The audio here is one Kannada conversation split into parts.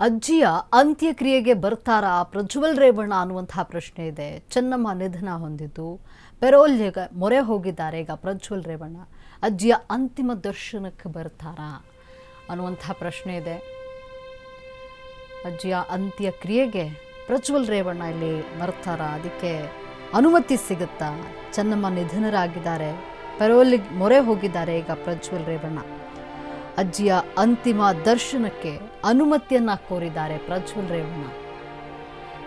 ಅಜ್ಜಿಯ ಅಂತ್ಯಕ್ರಿಯೆಗೆ ಬರ್ತಾರಾ ಪ್ರಜ್ವಲ್ ರೇವಣ್ಣ ಅನ್ನುವಂತಹ ಪ್ರಶ್ನೆ ಇದೆ. ಚೆನ್ನಮ್ಮ ನಿಧನ ಹೊಂದಿದ್ದು ಪೆರೋಲ್ ಮೊರೆ ಹೋಗಿದ್ದಾರೆ. ಈಗ ಪ್ರಜ್ವಲ್ ರೇವಣ್ಣ ಅಜ್ಜಿಯ ಅಂತಿಮ ದರ್ಶನಕ್ಕೆ ಬರ್ತಾರಾ ಅನ್ನುವಂತಹ ಪ್ರಶ್ನೆ ಇದೆ. ಅಜ್ಜಿಯ ಅಂತ್ಯಕ್ರಿಯೆಗೆ ಪ್ರಜ್ವಲ್ ರೇವಣ್ಣ ಇಲ್ಲಿ ಬರ್ತಾರಾ, ಅದಕ್ಕೆ ಅನುಮತಿ ಸಿಗುತ್ತಾ? ಚೆನ್ನಮ್ಮ ನಿಧನರಾಗಿದ್ದಾರೆ, ಪೆರೋಲಿಗೆ ಮೊರೆ ಹೋಗಿದ್ದಾರೆ ಈಗ ಪ್ರಜ್ವಲ್ ರೇವಣ್ಣ. ಅಜ್ಜಿಯ ಅಂತಿಮ ದರ್ಶನಕ್ಕೆ ಅನುಮತಿಯನ್ನ ಕೋರಿದ್ದಾರೆ ಪ್ರಜ್ವಲ್ ರೇವಣ್ಣ.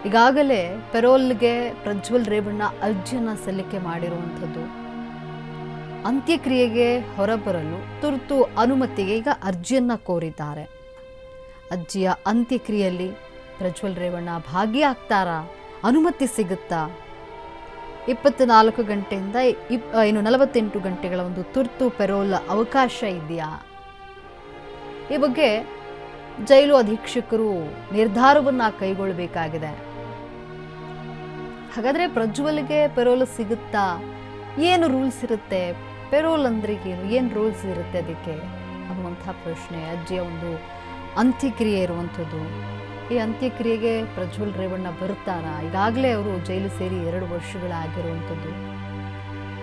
ಈಗಾಗಲೇ ಪೆರೋಲ್ಗೆ ಪ್ರಜ್ವಲ್ ರೇವಣ್ಣ ಅರ್ಜಿಯನ್ನ ಸಲ್ಲಿಕೆ ಮಾಡಿರುವಂಥದ್ದು. ಅಂತ್ಯಕ್ರಿಯೆಗೆ ಹೊರಬರಲು ತುರ್ತು ಅನುಮತಿಗೆ ಈಗ ಅರ್ಜಿಯನ್ನ ಕೋರಿದ್ದಾರೆ. ಅಜ್ಜಿಯ ಅಂತ್ಯಕ್ರಿಯೆಯಲ್ಲಿ ಪ್ರಜ್ವಲ್ ರೇವಣ್ಣ ಭಾಗಿಯಾಗ್ತಾರಾ? ಅನುಮತಿ ಸಿಗುತ್ತಾ? 24 ಗಂಟೆಯಿಂದ 48 ಗಂಟೆಗಳ ಒಂದು ತುರ್ತು ಪೆರೋಲ್ ಅವಕಾಶ ಇದೆಯಾ? ಈ ಬಗ್ಗೆ ಜೈಲು ಅಧೀಕ್ಷಕರು ನಿರ್ಧಾರವನ್ನ ಕೈಗೊಳ್ಳಬೇಕಾಗಿದೆ. ಹಾಗಾದ್ರೆ ಪ್ರಜ್ವಲ್ಗೆ ಪೆರೋಲ್ ಸಿಗುತ್ತಾ? ಏನು ರೂಲ್ಸ್ ಇರುತ್ತೆ? ಪೆರೋಲ್ ಅಂದ್ರೆ ಏನು ರೂಲ್ಸ್ ಇರುತ್ತೆ ಅದಕ್ಕೆ ಅನ್ನುವಂಥ ಪ್ರಶ್ನೆ. ಅಜ್ಜಿಯ ಒಂದು ಅಂತ್ಯಕ್ರಿಯೆ ಇರುವಂಥದ್ದು. ಈ ಅಂತ್ಯಕ್ರಿಯೆಗೆ ಪ್ರಜ್ವಲ್ ರೇವಣ್ಣ ಬರ್ತಾರಾ? ಈಗಾಗಲೇ ಅವರು ಜೈಲು ಸೇರಿ 2 ವರ್ಷಗಳಾಗಿರುವಂಥದ್ದು.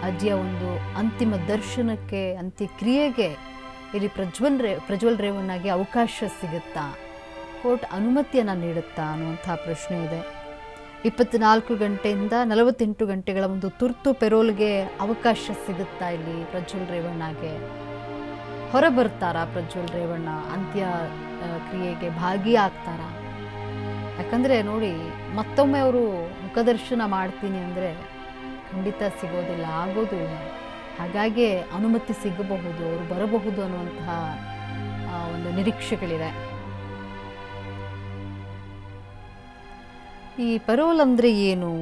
ಅಜ್ಜಿಯ ಒಂದು ಅಂತಿಮ ದರ್ಶನಕ್ಕೆ, ಅಂತ್ಯಕ್ರಿಯೆಗೆ ಇಲ್ಲಿ ಪ್ರಜ್ವಲ್ ರೇವಣ್ಣಗೆ ಅವಕಾಶ ಸಿಗುತ್ತಾ? ಕೋರ್ಟ್ ಅನುಮತಿಯನ್ನು ನೀಡುತ್ತಾ ಅನ್ನುವಂಥ ಪ್ರಶ್ನೆ ಇದೆ. 24 ಗಂಟೆಯಿಂದ 48 ಗಂಟೆಗಳ ಒಂದು ತುರ್ತು ಪೆರೋಲ್ಗೆ ಅವಕಾಶ ಸಿಗುತ್ತಾ? ಇಲ್ಲಿ ಪ್ರಜ್ವಲ್ ರೇವಣ್ಣಗೆ ಹೊರ ಬರ್ತಾರಾ? ಪ್ರಜ್ವಲ್ ರೇವಣ್ಣ ಅಂತ್ಯ ಕ್ರಿಯೆಗೆ ಭಾಗಿಯಾಗ್ತಾರಾ? ಯಾಕಂದರೆ ನೋಡಿ, ಮತ್ತೊಮ್ಮೆ ಅವರು ಮುಖದರ್ಶನ ಮಾಡ್ತೀನಿ ಅಂದರೆ ಖಂಡಿತ ಸಿಗೋದಿಲ್ಲ, ಆಗೋದು ಇಲ್ಲ. ಹಾಗಾಗಿ ಅನುಮತಿ ಸಿಗಬಹುದು, ಅವರು ಬರಬಹುದು ಅನ್ನುವಂತಹ ಒಂದು ನಿರೀಕ್ಷೆಗಳಿದೆ. ಈ ಪೆರೋಲ್ ಅಂದರೆ ಏನು?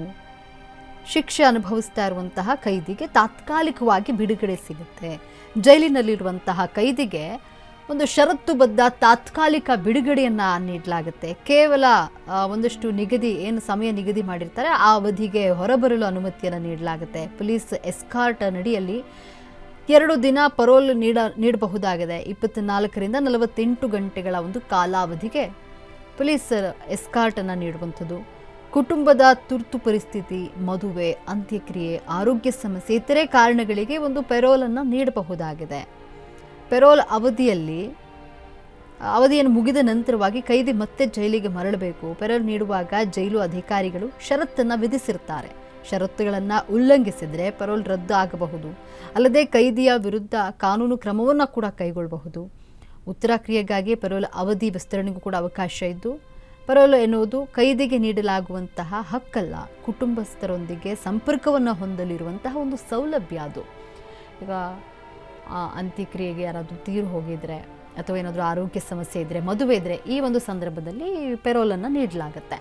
ಶಿಕ್ಷೆ ಅನುಭವಿಸ್ತಾ ಇರುವಂತಹ ಕೈದಿಗೆ ತಾತ್ಕಾಲಿಕವಾಗಿ ಬಿಡುಗಡೆ ಸಿಗುತ್ತೆ. ಜೈಲಿನಲ್ಲಿರುವಂತಹ ಕೈದಿಗೆ ಒಂದು ಷರತ್ತುಬದ್ಧ ತಾತ್ಕಾಲಿಕ ಬಿಡುಗಡೆಯನ್ನು ನೀಡಲಾಗುತ್ತೆ. ಕೇವಲ ಒಂದಷ್ಟು ನಿಗದಿ, ಏನು ಸಮಯ ನಿಗದಿ ಮಾಡಿರ್ತಾರೆ ಆ ಅವಧಿಗೆ ಹೊರಬರಲು ಅನುಮತಿಯನ್ನು ನೀಡಲಾಗುತ್ತೆ. ಪೊಲೀಸ್ ಎಸ್ಕಾರ್ಟ್ ನಡಿಯಲ್ಲಿ 2 ದಿನ ಪರೋಲ್ ನೀಡಬಹುದಾಗಿದೆ. 24ರಿಂದ 48 ಗಂಟೆಗಳ ಒಂದು ಕಾಲಾವಧಿಗೆ ಪೊಲೀಸ್ ಎಸ್ಕಾರ್ಟನ್ನು ನೀಡುವಂಥದ್ದು. ಕುಟುಂಬದ ತುರ್ತು ಪರಿಸ್ಥಿತಿ, ಮದುವೆ, ಅಂತ್ಯಕ್ರಿಯೆ, ಆರೋಗ್ಯ ಸಮಸ್ಯೆ, ಇತರೆ ಕಾರಣಗಳಿಗೆ ಒಂದು ಪೆರೋಲನ್ನು ನೀಡಬಹುದಾಗಿದೆ. ಪೆರೋಲ್ ಅವಧಿಯನ್ನು ಮುಗಿದ ನಂತರವಾಗಿ ಕೈದಿ ಮತ್ತೆ ಜೈಲಿಗೆ ಮರಳಬೇಕು. ಪೆರೋಲ್ ನೀಡುವಾಗ ಜೈಲು ಅಧಿಕಾರಿಗಳು ಷರತ್ತನ್ನು ವಿಧಿಸಿರ್ತಾರೆ. ಷರತ್ತುಗಳನ್ನು ಉಲ್ಲಂಘಿಸಿದರೆ ಪೆರೋಲ್ ರದ್ದು ಆಗಬಹುದು. ಅಲ್ಲದೆ ಕೈದಿಯ ವಿರುದ್ಧ ಕಾನೂನು ಕ್ರಮವನ್ನು ಕೂಡ ಕೈಗೊಳ್ಳಬಹುದು. ಉತ್ತರ ಕ್ರಿಯೆಗಾಗಿ ಪೆರೋಲ್ ಅವಧಿ ವಿಸ್ತರಣೆಗೂ ಕೂಡ ಅವಕಾಶ ಇದ್ದು, ಪೆರೋಲ್ ಎನ್ನುವುದು ಕೈದಿಗೆ ನೀಡಲಾಗುವಂತಹ ಹಕ್ಕಲ್ಲ, ಕುಟುಂಬಸ್ಥರೊಂದಿಗೆ ಸಂಪರ್ಕವನ್ನು ಹೊಂದಲಿರುವಂತಹ ಒಂದು ಸೌಲಭ್ಯ ಅದು. ಈಗ ಅಂತ್ಯಕ್ರಿಯೆಗೆ ಯಾರಾದರೂ ತೀರು ಹೋಗಿದ್ರೆ ಅಥವಾ ಏನಾದರೂ ಆರೋಗ್ಯ ಸಮಸ್ಯೆ ಇದ್ದರೆ, ಮದುವೆ ಇದ್ದರೆ, ಈ ಒಂದು ಸಂದರ್ಭದಲ್ಲಿ ಪೆರೋಲನ್ನು ನೀಡಲಾಗುತ್ತೆ.